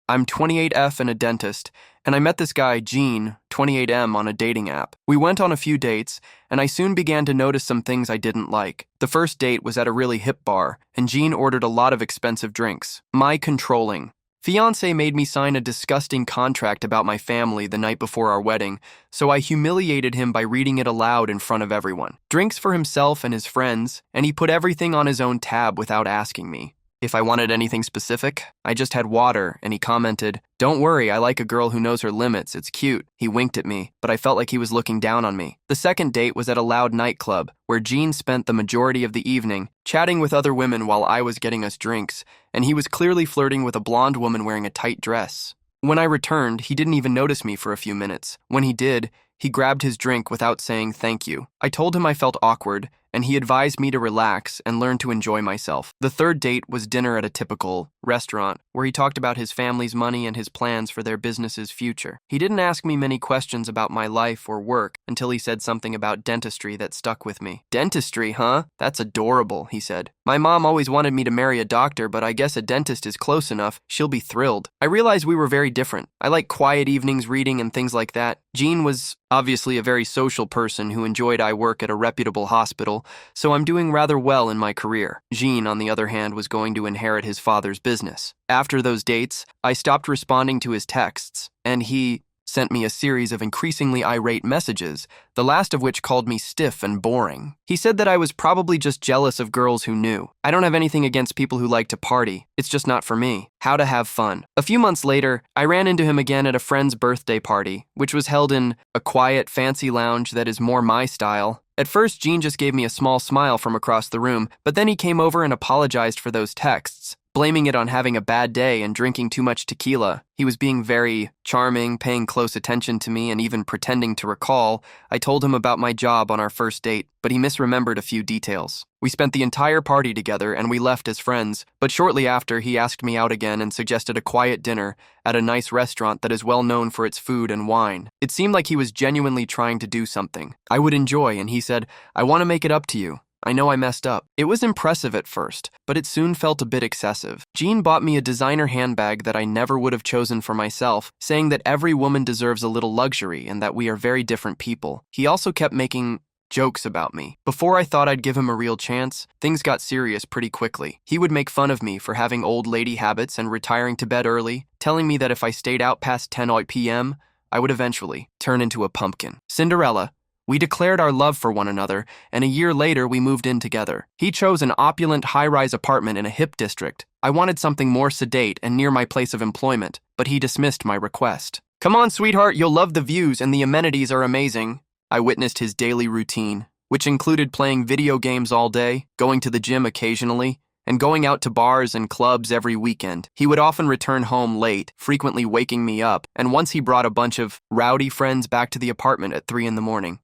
I'm 28F and a dentist, and I met this guy, Gene, 28M, on a dating app. We went on a few dates, and I soon began to notice some things I didn't like. The first date was at a really hip bar, and Gene ordered a lot of expensive drinks. My controlling. Fiancé made me sign a disgusting contract about my family the night before our wedding, so I humiliated him by reading it aloud in front of everyone. Drinks for himself and his friends, and he put everything on his own tab without asking me. If I wanted anything specific, I just had water, and he commented, "Don't worry, I like a girl who knows her limits, it's cute." He winked at me, but I felt like he was looking down on me. The second date was at a loud nightclub, where Gene spent the majority of the evening chatting with other women while I was getting us drinks, and he was clearly flirting with a blonde woman wearing a tight dress. When I returned, he didn't even notice me for a few minutes. When he did, he grabbed his drink without saying thank you. I told him I felt awkward, and he advised me to relax and learn to enjoy myself. The third date was dinner at a typical restaurant, where he talked about his family's money and his plans for their business's future. He didn't ask me many questions about my life or work until he said something about dentistry that stuck with me. "Dentistry, huh? That's adorable," he said. "My mom always wanted me to marry a doctor, but I guess a dentist is close enough. She'll be thrilled." I realized we were very different. I like quiet evenings reading and things like that. Gene was obviously a very social person who enjoyed I work at a reputable hospital, so I'm doing rather well in my career. Gene, on the other hand, was going to inherit his father's business. After those dates, I stopped responding to his texts, and he sent me a series of increasingly irate messages, the last of which called me stiff and boring. He said that I was probably just jealous of girls who knew. I don't have anything against people who like to party. It's just not for me. How to have fun. A few months later, I ran into him again at a friend's birthday party, which was held in a quiet, fancy lounge that is more my style. At first, Gene just gave me a small smile from across the room, but then he came over and apologized for those texts, blaming it on having a bad day and drinking too much tequila. He was being very charming, paying close attention to me, and even pretending to recall. I told him about my job on our first date, but he misremembered a few details. We spent the entire party together, and we left as friends, but shortly after, he asked me out again and suggested a quiet dinner at a nice restaurant that is well known for its food and wine. It seemed like he was genuinely trying to do something I would enjoy, and he said, "I want to make it up to you. I know I messed up." It was impressive at first, but it soon felt a bit excessive. Gene bought me a designer handbag that I never would have chosen for myself, saying that every woman deserves a little luxury and that we are very different people. He also kept making jokes about me. Before I thought I'd give him a real chance, things got serious pretty quickly. He would make fun of me for having old lady habits and retiring to bed early, telling me that if I stayed out past 10 p.m., I would eventually turn into a pumpkin. Cinderella. We declared our love for one another, and a year later we moved in together. He chose an opulent high-rise apartment in a hip district. I wanted something more sedate and near my place of employment, but he dismissed my request. "Come on, sweetheart, you'll love the views and the amenities are amazing." I witnessed his daily routine, which included playing video games all day, going to the gym occasionally, and going out to bars and clubs every weekend. He would often return home late, frequently waking me up, and once he brought a bunch of rowdy friends back to the apartment at 3 in the morning.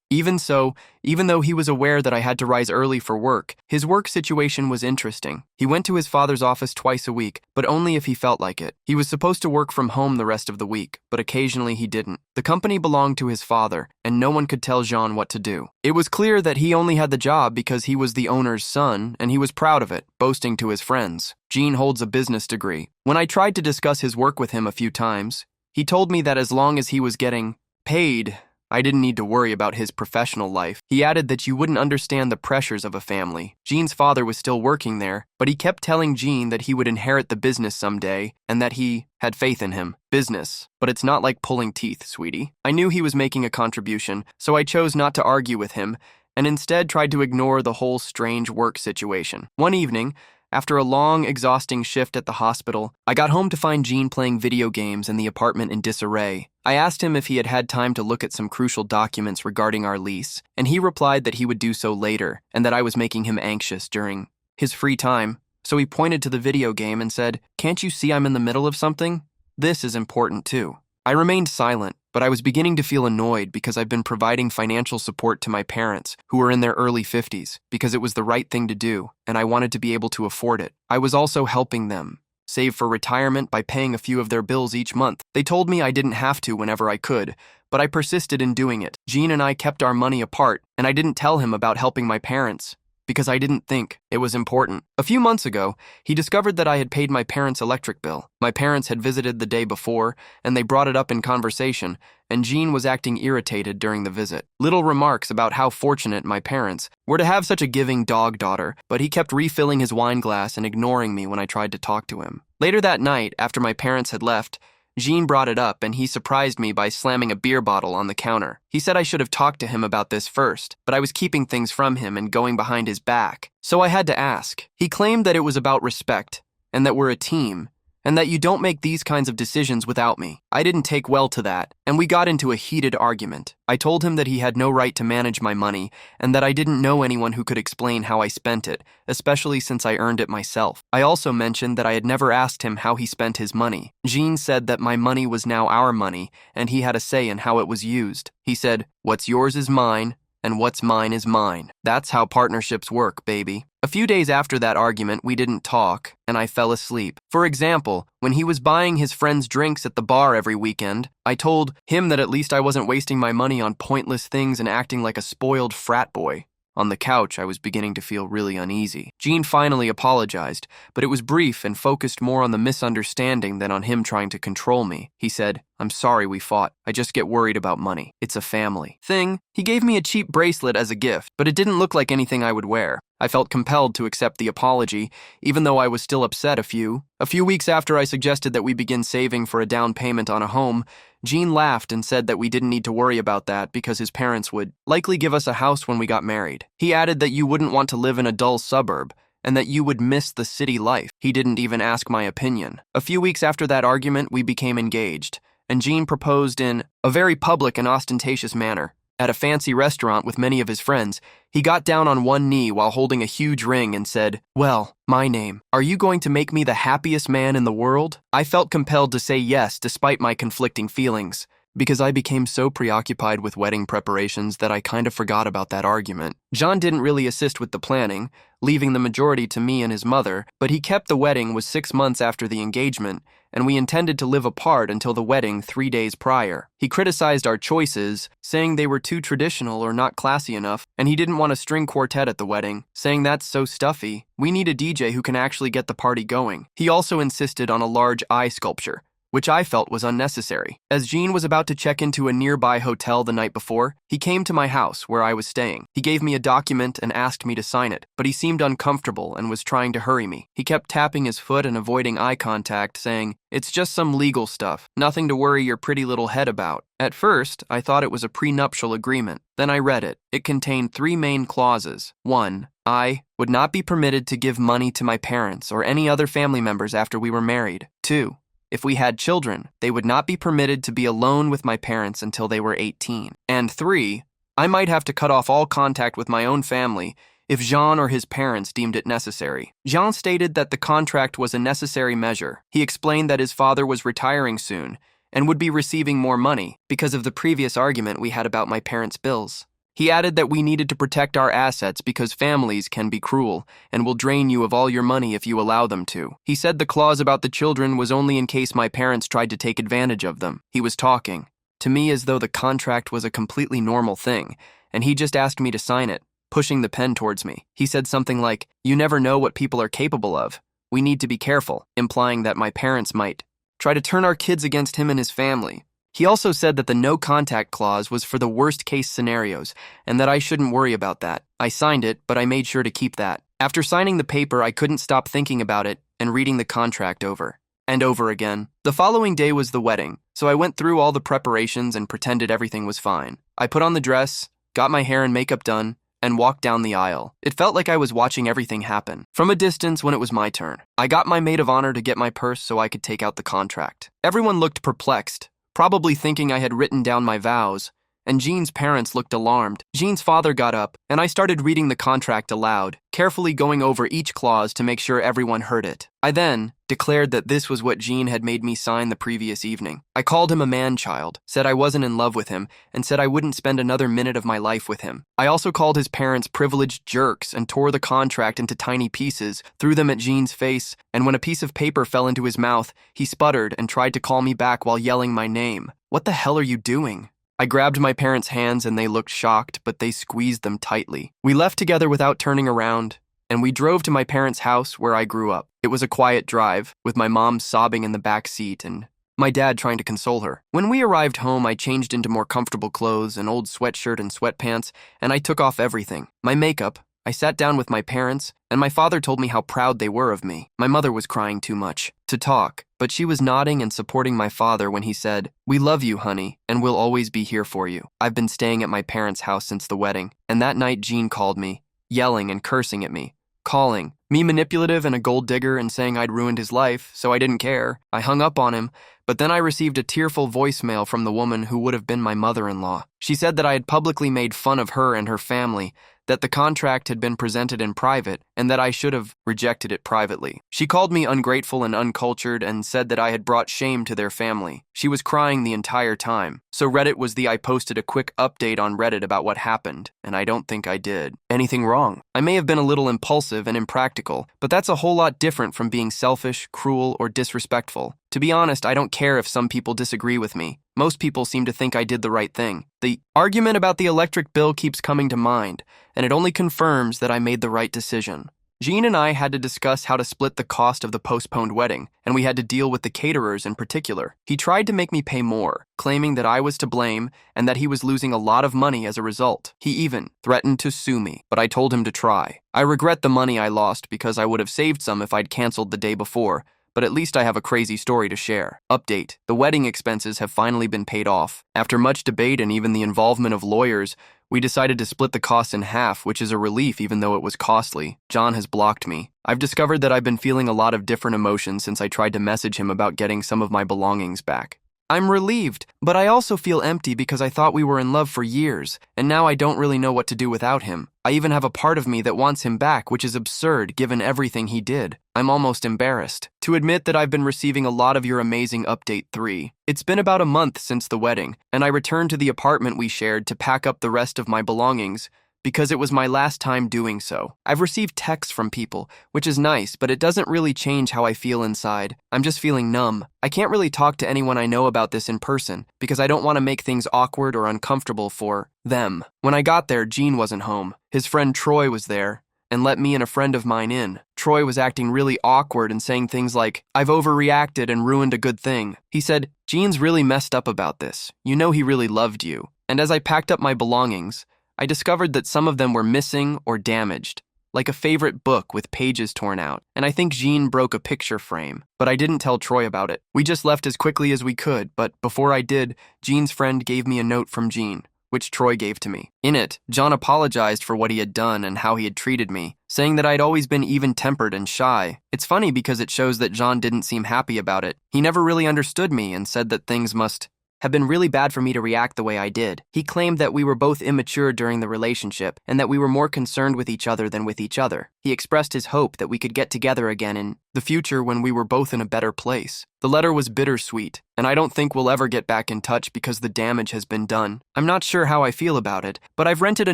Even so, even though he was aware that I had to rise early for work, his work situation was interesting. He went to his father's office twice a week, but only if he felt like it. He was supposed to work from home the rest of the week, but occasionally he didn't. The company belonged to his father, and no one could tell Jean what to do. It was clear that he only had the job because he was the owner's son, and he was proud of it, boasting to his friends. Gene holds a business degree. When I tried to discuss his work with him a few times, he told me that as long as he was getting paid, I didn't need to worry about his professional life. He added that you wouldn't understand the pressures of a family. Gene's father was still working there, but he kept telling Gene that he would inherit the business someday and that he had faith in him. Business. But it's not like pulling teeth, sweetie. I knew he was making a contribution, so I chose not to argue with him and instead tried to ignore the whole strange work situation. One evening, after a long, exhausting shift at the hospital, I got home to find Gene playing video games and the apartment in disarray. I asked him if he had had time to look at some crucial documents regarding our lease, and he replied that he would do so later and that I was making him anxious during his free time. So he pointed to the video game and said, "Can't you see I'm in the middle of something? This is important too." I remained silent, but I was beginning to feel annoyed because I've been providing financial support to my parents, who were in their early 50s, because it was the right thing to do, and I wanted to be able to afford it. I was also helping them save for retirement by paying a few of their bills each month. They told me I didn't have to whenever I could, but I persisted in doing it. Gene and I kept our money apart, and I didn't tell him about helping my parents. because I didn't think it was important. A few months ago, he discovered that I had paid my parents' electric bill. My parents had visited the day before, and they brought it up in conversation, and Jean was acting irritated during the visit. Little remarks about how fortunate my parents were to have such a giving dog daughter, but he kept refilling his wine glass and ignoring me when I tried to talk to him. Later that night, after my parents had left, Jean brought it up and he surprised me by slamming a beer bottle on the counter. He said I should have talked to him about this first, but I was keeping things from him and going behind his back, so I had to ask. He claimed that it was about respect, and that we're a team, and that you don't make these kinds of decisions without me. I didn't take well to that, and we got into a heated argument. I told him that he had no right to manage my money, and that I didn't know anyone who could explain how I spent it, especially since I earned it myself. I also mentioned that I had never asked him how he spent his money. Jean said that my money was now our money, and he had a say in how it was used. He said, "What's yours is mine, and what's mine is mine. That's how partnerships work, baby." A few days after that argument, we didn't talk, and I fell asleep. For example, when he was buying his friends drinks at the bar every weekend, I told him that at least I wasn't wasting my money on pointless things and acting like a spoiled frat boy. On the couch, I was beginning to feel really uneasy. Jean finally apologized, but it was brief and focused more on the misunderstanding than on him trying to control me. He said, "I'm sorry we fought. I just get worried about money. It's a family thing." He gave me a cheap bracelet as a gift, but it didn't look like anything I would wear. I felt compelled to accept the apology, even though I was still upset a few weeks after I suggested that we begin saving for a down payment on a home. Jean laughed and said that we didn't need to worry about that because his parents would likely give us a house when we got married. He added that you wouldn't want to live in a dull suburb and that you would miss the city life. He didn't even ask my opinion. A few weeks after that argument, we became engaged, and Jean proposed in a very public and ostentatious manner. At a fancy restaurant with many of his friends, he got down on one knee while holding a huge ring and said, "Well, my name. Are you going to make me the happiest man in the world?" I felt compelled to say yes despite my conflicting feelings, because I became so preoccupied with wedding preparations that I kind of forgot about that argument. John didn't really assist with the planning, leaving the majority to me and his mother, but he kept the wedding was 6 months after the engagement, and we intended to live apart until the wedding 3 days prior. He criticized our choices, saying they were too traditional or not classy enough, and he didn't want a string quartet at the wedding, saying that's so stuffy. We need a DJ who can actually get the party going. He also insisted on a large eye sculpture, which I felt was unnecessary. As Jean was about to check into a nearby hotel the night before, he came to my house where I was staying. He gave me a document and asked me to sign it, but he seemed uncomfortable and was trying to hurry me. He kept tapping his foot and avoiding eye contact, saying, "It's just some legal stuff, nothing to worry your pretty little head about." At first, I thought it was a prenuptial agreement. Then I read it. It contained 3 main clauses. 1. I would not be permitted to give money to my parents or any other family members after we were married. 2. If we had children, they would not be permitted to be alone with my parents until they were 18. And 3, I might have to cut off all contact with my own family if Jean or his parents deemed it necessary. Jean stated that the contract was a necessary measure. He explained that his father was retiring soon and would be receiving more money because of the previous argument we had about my parents' bills. He added that we needed to protect our assets because families can be cruel and will drain you of all your money if you allow them to. He said the clause about the children was only in case my parents tried to take advantage of them. He was talking to me as though the contract was a completely normal thing, and he just asked me to sign it, pushing the pen towards me. He said something like, "You never know what people are capable of. We need to be careful," implying that my parents might try to turn our kids against him and his family. He also said that the no contact clause was for the worst case scenarios and that I shouldn't worry about that. I signed it, but I made sure to keep that. After signing the paper, I couldn't stop thinking about it and reading the contract over and over again. The following day was the wedding, so I went through all the preparations and pretended everything was fine. I put on the dress, got my hair and makeup done, and walked down the aisle. It felt like I was watching everything happen from a distance when it was my turn. I got my maid of honor to get my purse so I could take out the contract. Everyone looked perplexed, probably thinking I had written down my vows, and Jean's parents looked alarmed. Jean's father got up, and I started reading the contract aloud, carefully going over each clause to make sure everyone heard it. I then declared that this was what Jean had made me sign the previous evening. I called him a man-child, said I wasn't in love with him, and said I wouldn't spend another minute of my life with him. I also called his parents privileged jerks and tore the contract into tiny pieces, threw them at Jean's face, and when a piece of paper fell into his mouth, he sputtered and tried to call me back while yelling my name. "What the hell are you doing?" I grabbed my parents' hands and they looked shocked, but they squeezed them tightly. We left together without turning around, and we drove to my parents' house where I grew up. It was a quiet drive, with my mom sobbing in the back seat and my dad trying to console her. When we arrived home, I changed into more comfortable clothes, an old sweatshirt and sweatpants, and I took off everything. My makeup. I sat down with my parents, and my father told me how proud they were of me. My mother was crying too much to talk, but she was nodding and supporting my father when he said, "We love you, honey, and we'll always be here for you." I've been staying at my parents' house since the wedding, and that night Jean called me, yelling and cursing at me, calling me manipulative and a gold digger and saying I'd ruined his life, so I didn't care. I hung up on him, but then I received a tearful voicemail from the woman who would have been my mother-in-law. She said that I had publicly made fun of her and her family, that the contract had been presented in private, and that I should have rejected it privately. She called me ungrateful and uncultured and said that I had brought shame to their family. She was crying the entire time. So Reddit was I posted a quick update on Reddit about what happened, and I don't think I did anything wrong. I may have been a little impulsive and impractical, but that's a whole lot different from being selfish, cruel, or disrespectful. To be honest, I don't care if some people disagree with me. Most people seem to think I did the right thing. The argument about the electric bill keeps coming to mind, and it only confirms that I made the right decision. Jean and I had to discuss how to split the cost of the postponed wedding, and we had to deal with the caterers in particular. He tried to make me pay more, claiming that I was to blame and that he was losing a lot of money as a result. He even threatened to sue me, but I told him to try. I regret the money I lost because I would have saved some if I'd canceled the day before, but at least I have a crazy story to share. Update: the wedding expenses have finally been paid off. After much debate and even the involvement of lawyers, we decided to split the costs in half, which is a relief even though it was costly. John has blocked me. I've discovered that I've been feeling a lot of different emotions since I tried to message him about getting some of my belongings back. I'm relieved, but I also feel empty because I thought we were in love for years, and now I don't really know what to do without him. I even have a part of me that wants him back, which is absurd given everything he did. I'm almost embarrassed to admit that I've been receiving a lot of your amazing Update 3. It's been about a month since the wedding, and I returned to the apartment we shared to pack up the rest of my belongings, because it was my last time doing so. I've received texts from people, which is nice, but it doesn't really change how I feel inside. I'm just feeling numb. I can't really talk to anyone I know about this in person, because I don't want to make things awkward or uncomfortable for them. When I got there, Gene wasn't home. His friend Troy was there, and let me and a friend of mine in. Troy was acting really awkward and saying things like, "I've overreacted and ruined a good thing." He said, "Gene's really messed up about this. You know he really loved you." And as I packed up my belongings, I discovered that some of them were missing or damaged, like a favorite book with pages torn out, and I think Jean broke a picture frame, but I didn't tell Troy about it. We just left as quickly as we could, but before I did, Jean's friend gave me a note from Jean, which Troy gave to me. In it, John apologized for what he had done and how he had treated me, saying that I'd always been even-tempered and shy. It's funny because it shows that John didn't seem happy about it. He never really understood me and said that things must have been really bad for me to react the way I did. He claimed that we were both immature during the relationship and that we were more concerned with each other than with each other. He expressed his hope that we could get together again in the future when we were both in a better place. The letter was bittersweet, and I don't think we'll ever get back in touch because the damage has been done. I'm not sure how I feel about it, but I've rented a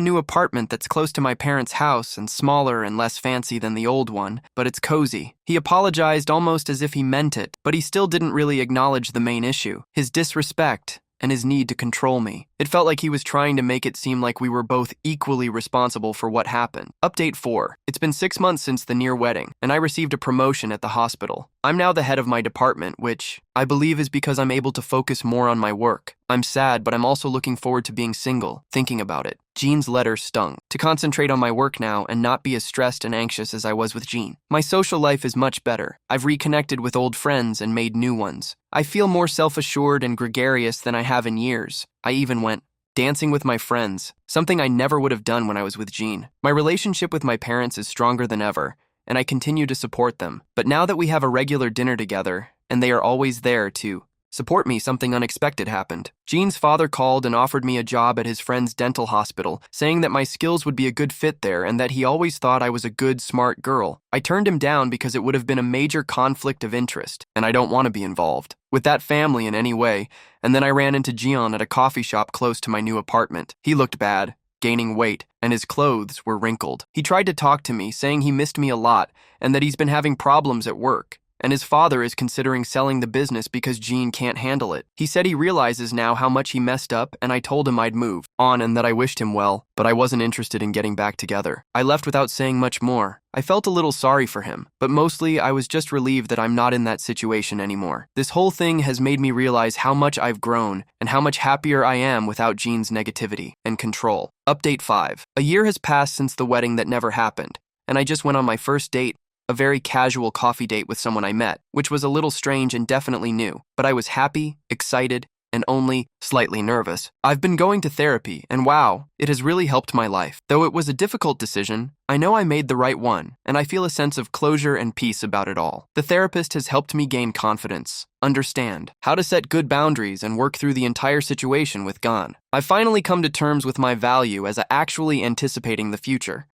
new apartment that's close to my parents' house and smaller and less fancy than the old one, but it's cozy. He apologized almost as if he meant it, but he still didn't really acknowledge the main issue, his disrespect and his need to control me. It felt like he was trying to make it seem like we were both equally responsible for what happened. Update 4. It's been 6 months since the near wedding, and I received a promotion at the hospital. I'm now the head of my department, which I believe is because I'm able to focus more on my work. I'm sad, but I'm also looking forward to being single, thinking about it. Jean's letter stung. To concentrate on my work now and not be as stressed and anxious as I was with Jean. My social life is much better. I've reconnected with old friends and made new ones. I feel more self-assured and gregarious than I have in years. I even went dancing with my friends, something I never would have done when I was with Jean. My relationship with my parents is stronger than ever, and I continue to support them. But now that we have a regular dinner together, and they are always there to support me, something unexpected happened. Jean's father called and offered me a job at his friend's dental hospital, saying that my skills would be a good fit there and that he always thought I was a good, smart girl. I turned him down because it would have been a major conflict of interest, and I don't want to be involved with that family in any way. And then I ran into Gian at a coffee shop close to my new apartment. He looked bad, gaining weight, and his clothes were wrinkled. He tried to talk to me, saying he missed me a lot and that he's been having problems at work. and his father is considering selling the business because Gene can't handle it. He said he realizes now how much he messed up, and I told him I'd move on and that I wished him well, but I wasn't interested in getting back together. I left without saying much more. I felt a little sorry for him, but mostly I was just relieved that I'm not in that situation anymore. This whole thing has made me realize how much I've grown and how much happier I am without Gene's negativity and control. Update 5. A year has passed since the wedding that never happened, and I just went on my first date, a very casual coffee date with someone I met, which was a little strange and definitely new, but I was happy, excited, and only slightly nervous. I've been going to therapy, and wow, it has really helped my life. Though it was a difficult decision, I know I made the right one, and I feel a sense of closure and peace about it all. The therapist has helped me gain confidence, understand how to set good boundaries, and work through the entire situation with Gon. I've finally come to terms with my value as actually anticipating the future.